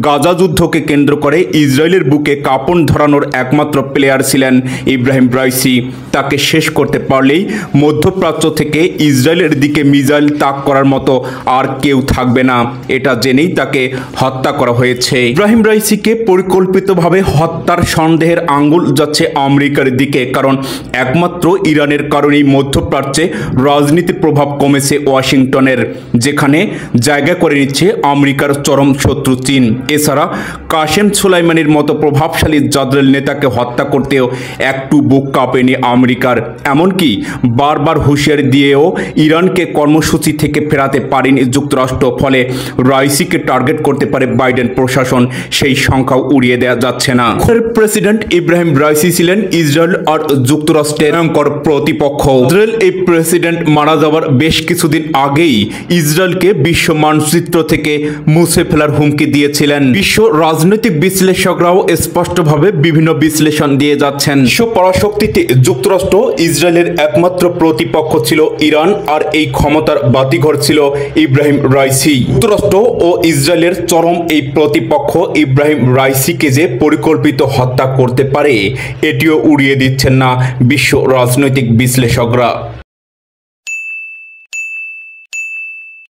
গাজা যুদ্ধকে কেন্দ্র করে ইসরায়েলের বুকে কাঁপন ধরানোর একমাত্র প্লেয়ার ছিলেন ইব্রাহিম রাইসি। তাকে শেষ করতে পারলেই মধ্যপ্রাচ্য থেকে ইসরায়েলের দিকে মিসাইল তাক করার মতো আর কেউ থাকবে না, এটা জেনেই তাকে হত্যা করা হয়েছে। ইব্রাহিম রাইসিকে পরিকল্পিতভাবে হত্যার সন্দেহের আঙ্গুল যাচ্ছে আমেরিকার দিকে, কারণ একমাত্র ইরানের কারণেই মধ্যপ্রাচ্যে রাজনীতির প্রভাব কমেছে ওয়াশিংটনের, যেখানে জায়গা করে নিচ্ছে আমেরিকার চরম শত্রু চীন। এছাড়া কাসেম সুলাইমানির মতো প্রভাবশালী জাদ্রেল নেতাকে হত্যা করতেও একটু বুক কাঁপেনি আমেরিকার। এমনকি বারবার হুঁশিয়ারি দিয়েও ইরানকে কর্মসূচি থেকে ফেরাতে পারেনি যুক্তরাষ্ট্র। ফলে রাইসিকে টার্গেট করতে পারে বাইডেন প্রশাসন, সেই সংখ্যাও উড়িয়ে দেওয়া যাচ্ছে না। প্রেসিডেন্ট ইব্রাহিম রাইসি ছিলেন ইসরায়েল আর যুক্তরাষ্ট্রের ভয়ঙ্কর প্রতিপক্ষ। ইসরায়েল এই প্রেসিডেন্ট মারা যাওয়ার বেশ কিছুদিন আগেই ইসরায়েলকে বিশ্ব মানচিত্র থেকে মুছে ফেলার হুমকি দিয়েছিলেন। বিশ্ব রাজনৈতিক বিশ্লেষকরাও স্পষ্টভাবে বিভিন্ন বিশ্লেষণ দিয়ে যাচ্ছেন। বিশ্ব পরাশক্তিতে যুক্তরাষ্ট্র ইসরায়েলের একমাত্র প্রতিপক্ষ ছিল ইরান, আর এই ক্ষমতার বাতিঘর ছিল ইব্রাহিম রাইসি। যুক্তরাষ্ট্র ও ইসরায়েলের চরম এই প্রতিপক্ষ ইব্রাহিম রাইসিকে যে পরিকল্পিত হত্যা করতে পারে, এটিও উড়িয়ে দিচ্ছেন না বিশ্ব রাজনৈতিক বিশ্লেষকরা।